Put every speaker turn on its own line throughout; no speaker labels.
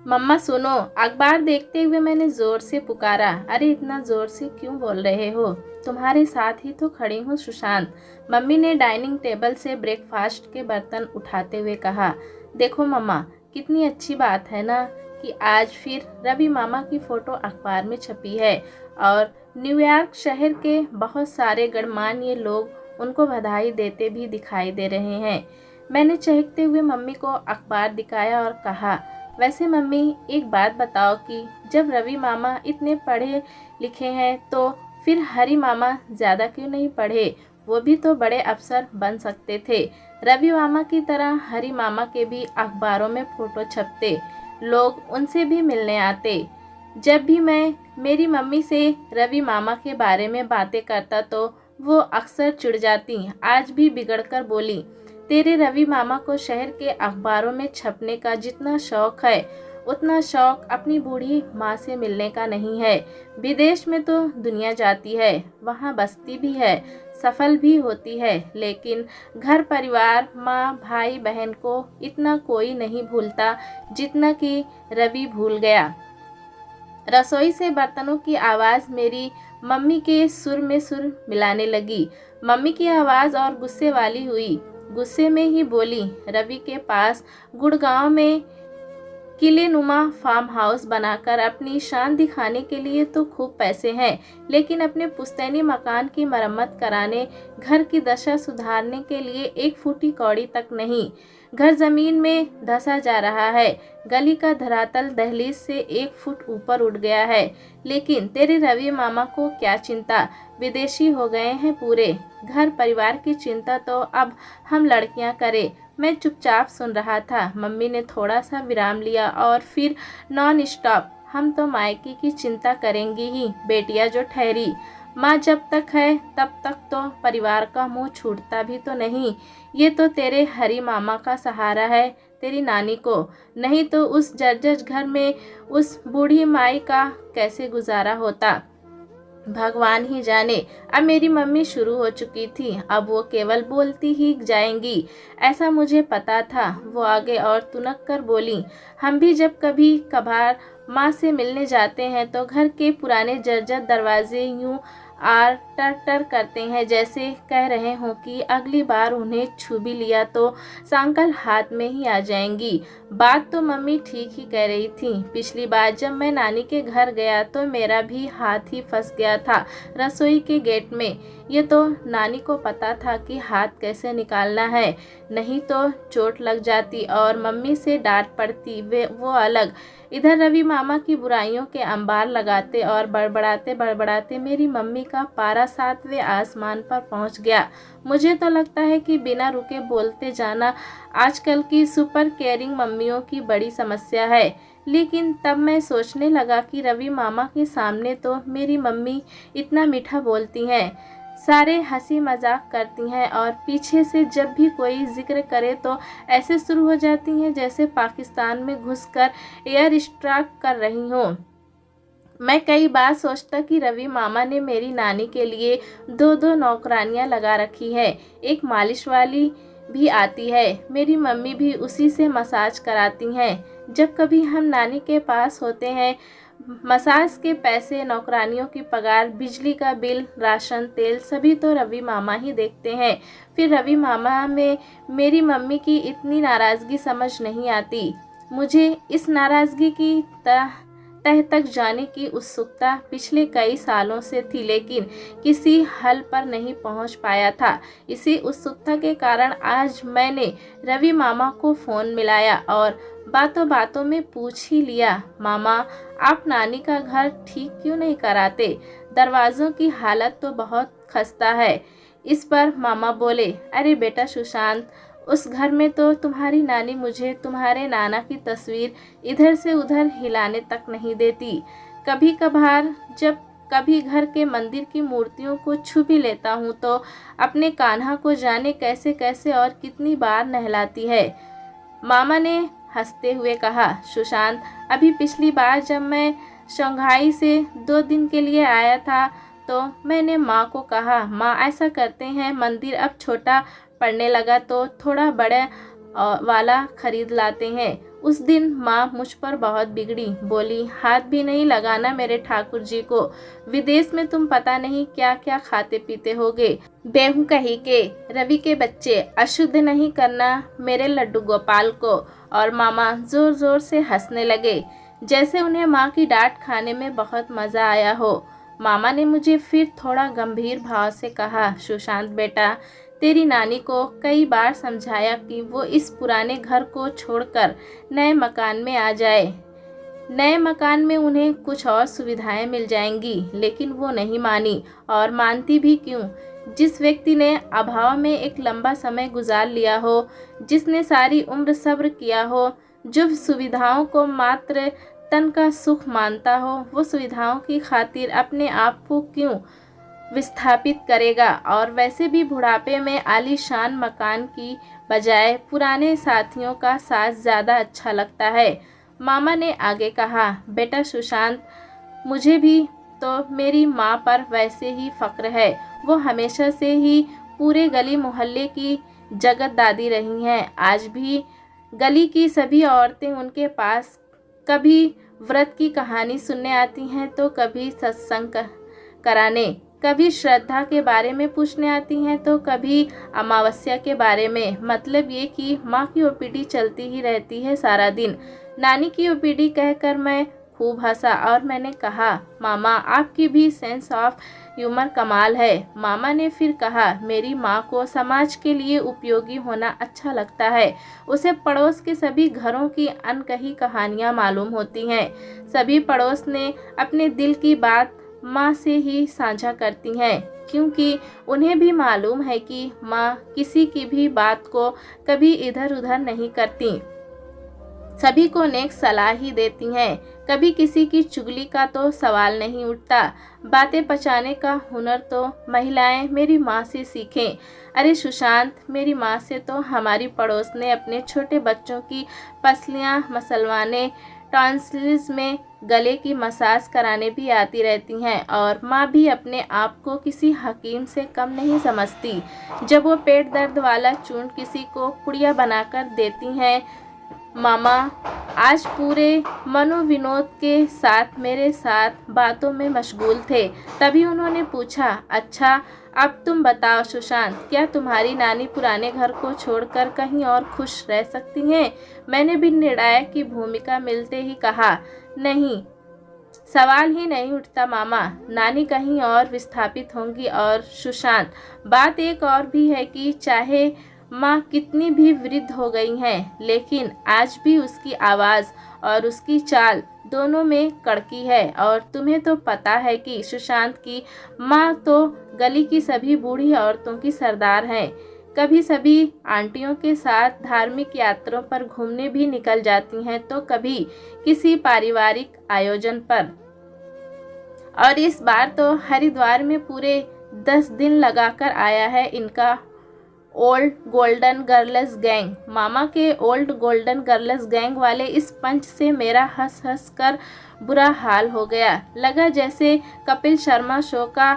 मम्मा सुनो। अखबार देखते हुए मैंने जोर से पुकारा। अरे इतना जोर से क्यों बोल रहे हो? तुम्हारे साथ ही तो खड़ी हूँ सुशांत। मम्मी ने डाइनिंग टेबल से ब्रेकफास्ट के बर्तन उठाते हुए कहा। देखो मम्मा, कितनी अच्छी बात है ना कि आज फिर रवि मामा की फोटो अखबार में छपी है और न्यूयॉर्क शहर के बहुत सारे गणमान्य लोग उनको बधाई देते भी दिखाई दे रहे हैं। मैंने चहकते हुए मम्मी को अखबार दिखाया और कहा, वैसे मम्मी एक बात बताओ कि जब रवि मामा इतने पढ़े लिखे हैं तो फिर हरी मामा ज़्यादा क्यों नहीं पढ़े? वो भी तो बड़े अफसर बन सकते थे। रवि मामा की तरह हरी मामा के भी अखबारों में फ़ोटो छपते, लोग उनसे भी मिलने आते। जब भी मैं मेरी मम्मी से रवि मामा के बारे में बातें करता तो वो अक्सर चिढ़ जाती। आज भी बिगड़कर बोली, तेरे रवि मामा को शहर के अखबारों में छपने का जितना शौक है उतना शौक अपनी बूढ़ी माँ से मिलने का नहीं है। विदेश में तो दुनिया जाती है, वहाँ बसती भी है, सफल भी होती है, लेकिन घर परिवार, माँ भाई बहन को इतना कोई नहीं भूलता जितना कि रवि भूल गया। रसोई से बर्तनों की आवाज़ मेरी मम्मी के सुर में सुर मिलाने लगी। मम्मी की आवाज़ और गुस्से वाली हुई। गुस्से में ही बोली, रवि के पास गुड़गांव में किलेनुमा फार्म हाउस बनाकर अपनी शान दिखाने के लिए तो खूब पैसे हैं, लेकिन अपने पुश्तैनी मकान की मरम्मत कराने, घर की दशा सुधारने के लिए एक फूटी कौड़ी तक नहीं। घर जमीन में धंसा जा रहा है, गली का धरातल दहलीज से 1 फुट ऊपर उठ गया है। लेकिन तेरे रवि मामा को क्या चिंता, विदेशी हो गए हैं पूरे। घर परिवार की चिंता तो अब हम लड़कियां करें। मैं चुपचाप सुन रहा था। मम्मी ने थोड़ा सा विराम लिया और फिर नॉन स्टॉप, हम तो मायके की चिंता करेंगी ही बेटिया जो ठहरी। माँ जब तक है तब तक तो परिवार का मुंह छूटता भी तो नहीं। ये तो तेरे हरी मामा का सहारा है, तेरी नानी को। नहीं तो उस जर्जर घर में उस बूढ़ी माई का कैसे गुजारा होता, भगवान ही जाने। अब मेरी मम्मी शुरू हो चुकी थी, अब वो केवल बोलती ही जाएंगी, ऐसा मुझे पता था। वो आगे और तुनक कर बोली, हम भी जब कभी कभार माँ से मिलने जाते हैं तो घर के पुराने जर्जर दरवाजे यूं आर टर टर करते हैं, जैसे कह रहे हों कि अगली बार उन्हें छू भी लिया तो सांकल हाथ में ही आ जाएंगी। बात तो मम्मी ठीक ही कह रही थी। पिछली बार जब मैं नानी के घर गया तो मेरा भी हाथ ही फंस गया था रसोई के गेट में। ये तो नानी को पता था कि हाथ कैसे निकालना है, नहीं तो चोट लग जाती और मम्मी से डांट पड़ती। वो अलग। इधर रवि मामा की बुराइयों के अंबार लगाते और बड़बड़ाते बड़बड़ाते मेरी मम्मी का पारा 7वें आसमान पर पहुंच गया। मुझे तो लगता है कि बिना रुके बोलते जाना आजकल की सुपर केयरिंग मम्मियों की बड़ी समस्या है। लेकिन तब मैं सोचने लगा कि रवि मामा के सामने तो मेरी मम्मी इतना मीठा बोलती हैं, सारे हंसी मजाक करती हैं और पीछे से जब भी कोई जिक्र करे तो ऐसे शुरू हो जाती हैं जैसे पाकिस्तान में घुसकर एयर स्ट्राइक कर रही हों। मैं कई बार सोचता कि रवि मामा ने मेरी नानी के लिए 2-2 नौकरानियां लगा रखी है। एक मालिश वाली भी आती है, मेरी मम्मी भी उसी से मसाज कराती हैं। जब कभी हम नानी के पास होते हैं, मसाज के पैसे, नौकरानियों की पगार, बिजली का बिल, राशन तेल सभी तो रवि मामा ही देखते हैं। फिर रवि मामा में मेरी मम्मी की इतनी नाराज़गी समझ नहीं आती। मुझे इस नाराज़गी की तह तक जाने की उत्सुकता पिछले कई सालों से थी, लेकिन किसी हल पर नहीं पहुंच पाया था। इसी उत्सुकता के कारण आज मैंने रवि मामा को फ़ोन मिलाया और बातों बातों में पूछ ही लिया, मामा आप नानी का घर ठीक क्यों नहीं कराते? दरवाज़ों की हालत तो बहुत खस्ता है। इस पर मामा बोले, अरे बेटा सुशांत, उस घर में तो तुम्हारी नानी मुझे तुम्हारे नाना की तस्वीर इधर से उधर हिलाने तक नहीं देती। कभी कभार जब कभी घर के मंदिर की मूर्तियों को छू भी लेता हूँ तो अपने कान्हा को जाने कैसे कैसे और कितनी बार नहलाती है। मामा ने हंसते हुए कहा, सुशांत, अभी पिछली बार जब मैं शंघाई से 2 दिन के लिए आया था तो मैंने माँ को कहा, माँ ऐसा करते हैं, मंदिर अब छोटा पड़ने लगा तो थोड़ा बड़ा वाला खरीद लाते हैं। उस दिन माँ मुझ पर बहुत बिगड़ी, बोली हाथ भी नहीं लगाना मेरे ठाकुर जी को, विदेश में तुम पता नहीं क्या क्या खाते पीते होगे, बेहू कही के, रवि के बच्चे, अशुद्ध नहीं करना मेरे लड्डू गोपाल को। और मामा जोर जोर से हंसने लगे, जैसे उन्हें माँ की डांट खाने में बहुत मज़ा आया हो। मामा ने मुझे फिर थोड़ा गंभीर भाव से कहा, सुशांत बेटा, तेरी नानी को कई बार समझाया कि वो इस पुराने घर को छोड़कर नए मकान में आ जाए। नए मकान में उन्हें कुछ और सुविधाएं मिल जाएंगी, लेकिन वो नहीं मानी। और मानती भी क्यों? जिस व्यक्ति ने अभाव में एक लंबा समय गुजार लिया हो, जिसने सारी उम्र सब्र किया हो, जो सुविधाओं को मात्र तन का सुख मानता हो, वो सुविधाओं की खातिर अपने आप को क्यों विस्थापित करेगा? और वैसे भी बुढ़ापे में आलीशान मकान की बजाय पुराने साथियों का साथ ज़्यादा अच्छा लगता है। मामा ने आगे कहा, बेटा सुशांत, मुझे भी तो मेरी माँ पर वैसे ही फ़क्र है। वो हमेशा से ही पूरे गली मोहल्ले की जगत दादी रही हैं। आज भी गली की सभी औरतें उनके पास कभी व्रत की कहानी सुनने आती हैं, तो कभी सत्संग कराने, कभी श्रद्धा के बारे में पूछने आती हैं, तो कभी अमावस्या के बारे में। मतलब ये कि माँ की ओपीडी चलती ही रहती है सारा दिन। नानी की ओपीडी कहकर मैं खूब हंसा और मैंने कहा, मामा आपकी भी सेंस ऑफ ह्यूमर कमाल है। मामा ने फिर कहा, मेरी माँ को समाज के लिए उपयोगी होना अच्छा लगता है। उसे पड़ोस के सभी घरों की अनकही कहानियाँ मालूम होती हैं। सभी पड़ोस ने अपने दिल की बात माँ से ही साझा करती हैं, क्योंकि उन्हें भी मालूम है कि माँ किसी की भी बात को कभी इधर उधर नहीं करती, सभी को नेक सलाह ही देती हैं। कभी किसी की चुगली का तो सवाल नहीं उठता। बातें पचाने का हुनर तो महिलाएं मेरी माँ से सीखें। अरे सुशांत, मेरी माँ से तो हमारी पड़ोस ने अपने छोटे बच्चों की पसलियाँ मसलवाने, टॉन्सिल्स में गले की मसाज कराने भी आती रहती हैं। और माँ भी अपने आप को किसी हकीम से कम नहीं समझती। जब वो पेट दर्द वाला चूर्ण किसी को पुड़िया बनाकर देती हैं। मामा आज पूरे मनोविनोद के साथ मेरे साथ बातों में मशगूल थे। तभी उन्होंने पूछा, अच्छा अब तुम बताओ सुशांत, क्या तुम्हारी नानी पुराने घर को छोड़कर कहीं और खुश रह सकती हैं? मैंने भी निर्णायक की भूमिका मिलते ही कहा, नहीं, सवाल ही नहीं उठता मामा, नानी कहीं और विस्थापित होंगी। और सुशांत, बात एक और भी है कि चाहे माँ कितनी भी वृद्ध हो गई हैं, लेकिन आज भी उसकी आवाज़ और उसकी चाल दोनों में कड़की है। और तुम्हें तो पता है कि सुशांत की माँ तो गली की सभी बूढ़ी औरतों की सरदार हैं। कभी सभी आंटियों के साथ धार्मिक यात्राओं पर घूमने भी निकल जाती हैं, तो कभी किसी पारिवारिक आयोजन पर। और इस बार तो हरिद्वार में पूरे 10 दिन लगाकर आया है इनका ओल्ड गोल्डन गर्ल्स गैंग। मामा के ओल्ड गोल्डन गर्ल्स गैंग वाले इस पंच से मेरा हंस हंस कर बुरा हाल हो गया। लगा जैसे कपिल शर्मा शो का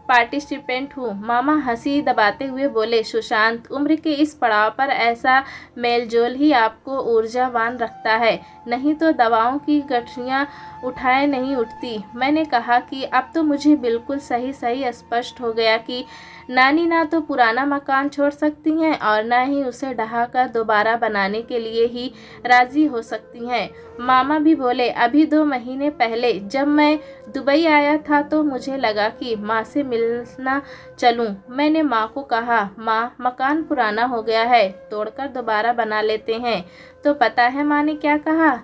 पार्टिसिपेंट हूँ। मामा हंसी दबाते हुए बोले, सुशांत, उम्र के इस पड़ाव पर ऐसा मेलजोल ही आपको ऊर्जावान रखता है, नहीं तो दवाओं की गठरियाँ उठाए नहीं उठती। मैंने कहा कि अब तो मुझे बिल्कुल सही सही स्पष्ट हो गया कि नानी ना तो पुराना मकान छोड़ सकती हैं और ना ही उसे ढहाकर दोबारा बनाने के लिए ही राजी हो सकती हैं। मामा भी बोले, अभी 2 महीने पहले जब मैं दुबई आया था तो मुझे लगा कि माँ से मिलना चलूं। मैंने माँ को कहा, माँ मकान पुराना हो गया है, तोड़कर दोबारा बना लेते हैं। तो पता है माँ ने क्या कहा?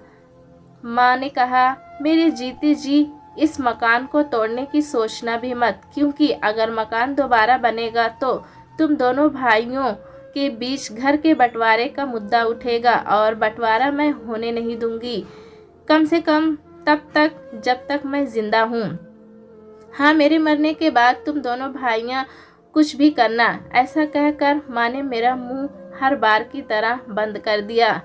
माँ ने कहा, मेरे जीते जी इस मकान को तोड़ने की सोचना भी मत, क्योंकि अगर मकान दोबारा बनेगा तो तुम दोनों भाइयों के बीच घर के बंटवारे का मुद्दा उठेगा और बंटवारा मैं होने नहीं दूंगी, कम से कम तब तक जब तक मैं जिंदा हूँ। हाँ, मेरे मरने के बाद तुम दोनों भाइयाँ कुछ भी करना। ऐसा कहकर माँ ने मेरा मुंह हर बार की तरह बंद कर दिया।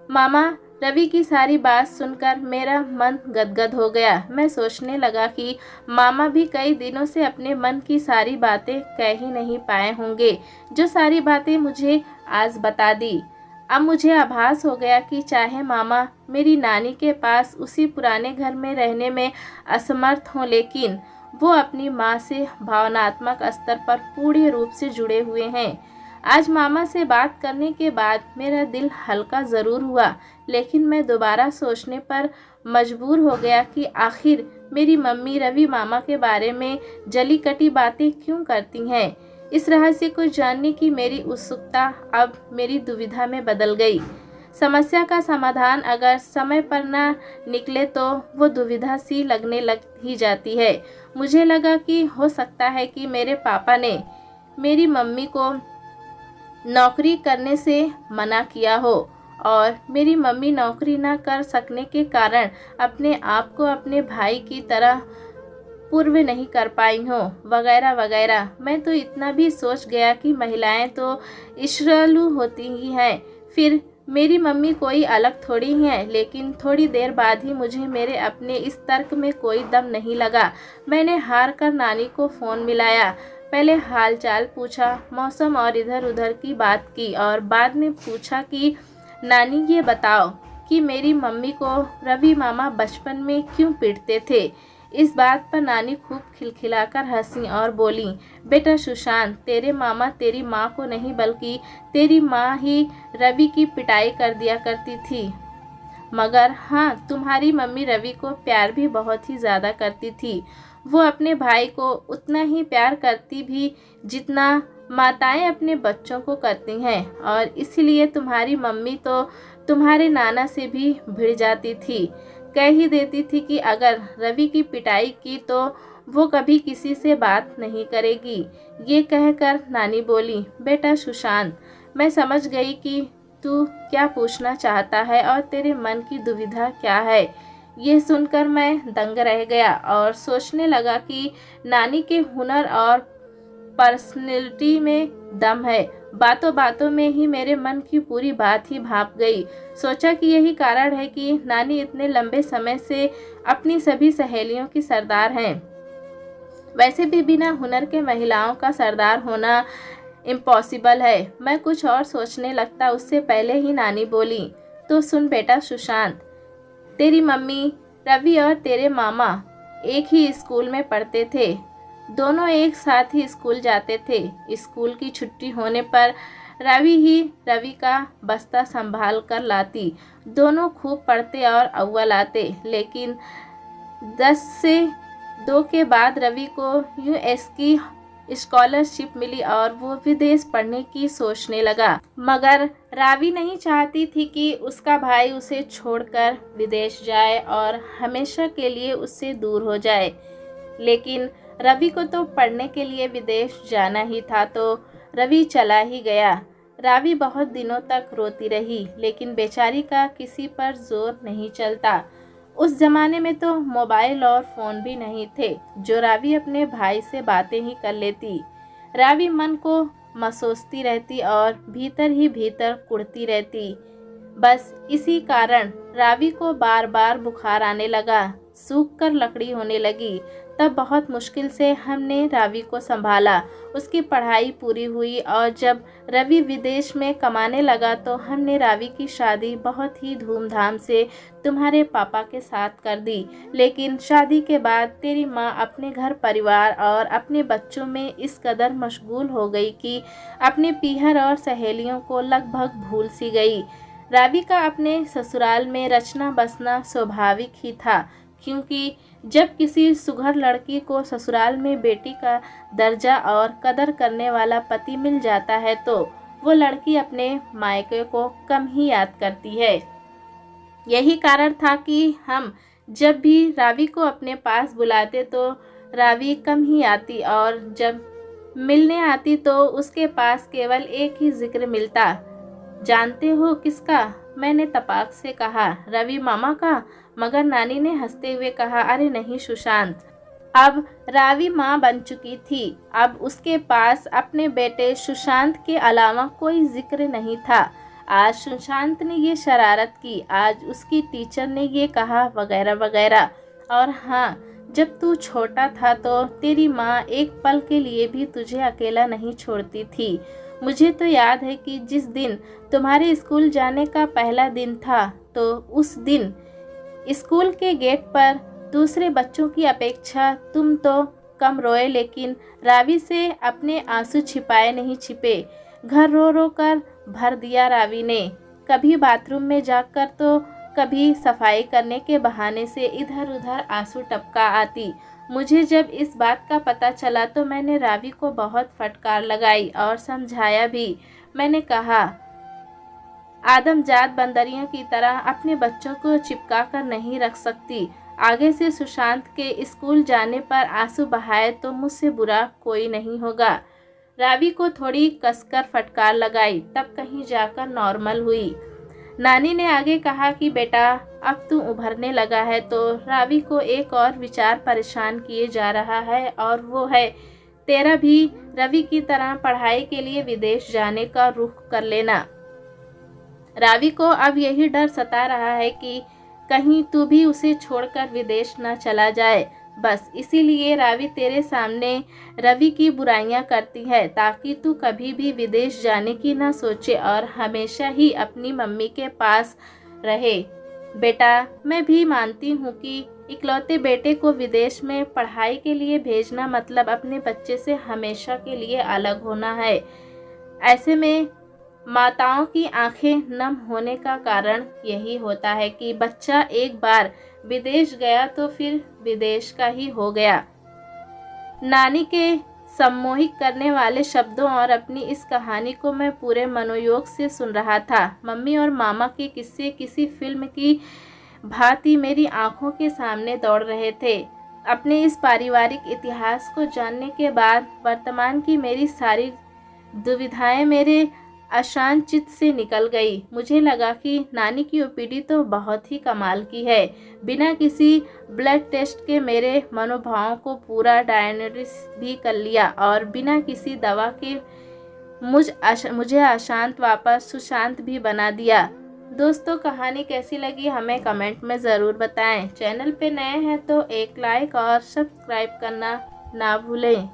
मामा, रवि की सारी बात सुनकर मेरा मन गदगद हो गया। मैं सोचने लगा कि मामा भी कई दिनों से अपने मन की सारी बातें कह ही नहीं पाए होंगे, जो सारी बातें मुझे आज बता दी। अब मुझे आभास हो गया कि चाहे मामा मेरी नानी के पास उसी पुराने घर में रहने में असमर्थ हों, लेकिन वो अपनी माँ से भावनात्मक स्तर पर पूर्ण रूप से जुड़े हुए हैं। आज मामा से बात करने के बाद मेरा दिल हल्का ज़रूर हुआ, लेकिन मैं दोबारा सोचने पर मजबूर हो गया कि आखिर मेरी मम्मी रवि मामा के बारे में जली कटी बातें क्यों करती हैं। इस रहस्य को जानने की मेरी उत्सुकता अब मेरी दुविधा में बदल गई। समस्या का समाधान अगर समय पर न निकले तो वो दुविधा सी लगने लग ही जाती है। मुझे लगा कि हो सकता है कि मेरे पापा ने मेरी मम्मी को नौकरी करने से मना किया हो और मेरी मम्मी नौकरी न कर सकने के कारण अपने आप को अपने भाई की तरह पूर्व नहीं कर पाई हो, वगैरह वगैरह। मैं तो इतना भी सोच गया कि महिलाएं तो ईर्ष्यालु होती ही हैं, फिर मेरी मम्मी कोई अलग थोड़ी हैं। लेकिन थोड़ी देर बाद ही मुझे मेरे अपने इस तर्क में कोई दम नहीं लगा। मैंने हार कर नानी को फ़ोन मिलाया। पहले हाल चाल पूछा, मौसम और इधर उधर की बात की और बाद में पूछा कि नानी ये बताओ कि मेरी मम्मी को रवि मामा बचपन में क्यों पीटते थे। इस बात पर नानी खूब खिलखिलाकर हंसी और बोली, बेटा सुशांत, तेरे मामा तेरी माँ को नहीं बल्कि तेरी माँ ही रवि की पिटाई कर दिया करती थी। मगर हाँ, तुम्हारी मम्मी रवि को प्यार भी बहुत ही ज़्यादा करती थी। वो अपने भाई को उतना ही प्यार करती भी जितना माताएं अपने बच्चों को करती हैं, और इसलिए तुम्हारी मम्मी तो तुम्हारे नाना से भी भिड़ जाती थी। कह ही देती थी कि अगर रवि की पिटाई की तो वो कभी किसी से बात नहीं करेगी। ये कहकर नानी बोली, बेटा सुशांत, मैं समझ गई कि तू क्या पूछना चाहता है और तेरे मन की दुविधा क्या है। ये सुनकर मैं दंग रह गया और सोचने लगा कि नानी के हुनर और पर्सनैलिटी में दम है। बातों बातों में ही मेरे मन की पूरी बात ही भाप गई। सोचा कि यही कारण है कि नानी इतने लंबे समय से अपनी सभी सहेलियों की सरदार हैं। वैसे भी बिना हुनर के महिलाओं का सरदार होना इम्पॉसिबल है। मैं कुछ और सोचने लगता उससे पहले ही नानी बोली, तो सुन बेटा सुशांत, तेरी मम्मी रवि और तेरे मामा एक ही स्कूल में पढ़ते थे। दोनों एक साथ ही स्कूल जाते थे। स्कूल की छुट्टी होने पर रवि का बस्ता संभाल कर लाती। दोनों खूब पढ़ते और अव्वल आते, लेकिन 10 से 2 के बाद रवि को यूएस की स्कॉलरशिप मिली और वो विदेश पढ़ने की सोचने लगा। मगर रावी नहीं चाहती थी कि उसका भाई उसे छोड़कर विदेश जाए और हमेशा के लिए उससे दूर हो जाए। लेकिन रवि को तो पढ़ने के लिए विदेश जाना ही था, तो रवि चला ही गया। रावी बहुत दिनों तक रोती रही, लेकिन बेचारी का किसी पर जोर नहीं चलता। उस जमाने में तो मोबाइल और फ़ोन भी नहीं थे जो रावी अपने भाई से बातें ही कर लेती। रावी मन को महसूसती रहती और भीतर ही भीतर कुढ़ती रहती। बस इसी कारण रावी को बार बार बुखार आने लगा, सूख कर लकड़ी होने लगी। तब बहुत मुश्किल से हमने रावी को संभाला। उसकी पढ़ाई पूरी हुई और जब रवि विदेश में कमाने लगा तो हमने रावी की शादी बहुत ही धूमधाम से तुम्हारे पापा के साथ कर दी। लेकिन शादी के बाद तेरी माँ अपने घर परिवार और अपने बच्चों में इस कदर मशगूल हो गई कि अपने पीहर और सहेलियों को लगभग भूल सी गई। रावी का अपने ससुराल में रचना बसना स्वाभाविक ही था, क्योंकि जब किसी सुघर लड़की को ससुराल में बेटी का दर्जा और कदर करने वाला पति मिल जाता है तो वो लड़की अपने मायके को कम ही याद करती है। यही कारण था कि हम जब भी रावी को अपने पास बुलाते तो रावी कम ही आती और जब मिलने आती तो उसके पास केवल एक ही जिक्र मिलता। जानते हो किसका? मैंने तपाक से कहा। रवि मामा का। मगर नानी ने हंसते हुए कहा, अरे नहीं सुशांत, अब रावी माँ बन चुकी थी। अब उसके पास अपने बेटे सुशांत के अलावा कोई जिक्र नहीं था। आज सुशांत ने ये शरारत की, आज उसकी टीचर ने ये कहा, वगैरह वगैरह। और हाँ, जब तू छोटा था तो तेरी माँ एक पल के लिए भी तुझे अकेला नहीं छोड़ती थी। मुझे तो याद है कि जिस दिन तुम्हारे स्कूल जाने का पहला दिन था, तो उस दिन स्कूल के गेट पर दूसरे बच्चों की अपेक्षा तुम तो कम रोए, लेकिन रावी से अपने आंसू छिपाए नहीं छिपे। घर रो रो कर भर दिया रावी ने, कभी बाथरूम में जाकर तो कभी सफाई करने के बहाने से इधर उधर आंसू टपका आती। मुझे जब इस बात का पता चला तो मैंने रावी को बहुत फटकार लगाई और समझाया भी। मैंने कहा, आदमजात बंदरियों की तरह अपने बच्चों को चिपका कर नहीं रख सकती। आगे से सुशांत के स्कूल जाने पर आंसू बहाए तो मुझसे बुरा कोई नहीं होगा। रावी को थोड़ी कसकर फटकार लगाई, तब कहीं जाकर नॉर्मल हुई। नानी ने आगे कहा कि बेटा, अब तू उभरने लगा है, तो रावी को एक और विचार परेशान किए जा रहा है, और वो है तेरा भी रवि की तरह पढ़ाई के लिए विदेश जाने का रुख कर लेना। रावी को अब यही डर सता रहा है कि कहीं तू भी उसे छोड़कर विदेश न चला जाए। बस इसीलिए रावी तेरे सामने रवि की बुराइयां करती है, ताकि तू कभी भी विदेश जाने की ना सोचे और हमेशा ही अपनी मम्मी के पास रहे। बेटा, मैं भी मानती हूँ कि इकलौते बेटे को विदेश में पढ़ाई के लिए भेजना मतलब अपने बच्चे से हमेशा के लिए अलग होना है। ऐसे में माताओं की आंखें नम होने का कारण यही होता है कि बच्चा एक बार विदेश गया तो फिर विदेश का ही हो गया। नानी के सम्मोहित करने वाले शब्दों और अपनी इस कहानी को मैं पूरे मनोयोग से सुन रहा था। मम्मी और मामा के किस्से किसी फिल्म की भांति मेरी आंखों के सामने दौड़ रहे थे। अपने इस पारिवारिक इतिहास को जानने के बाद वर्तमान की मेरी सारी दुविधाएं मेरे अशांत चित्त से निकल गई। मुझे लगा कि नानी की ओपीडी तो बहुत ही कमाल की है। बिना किसी ब्लड टेस्ट के मेरे मनोभावों को पूरा डायग्नोसिस भी कर लिया और बिना किसी दवा के मुझे अशांत वापस सुशांत भी बना दिया। दोस्तों, कहानी कैसी लगी हमें कमेंट में ज़रूर बताएं। चैनल पे नए हैं तो एक लाइक और सब्सक्राइब करना ना भूलें।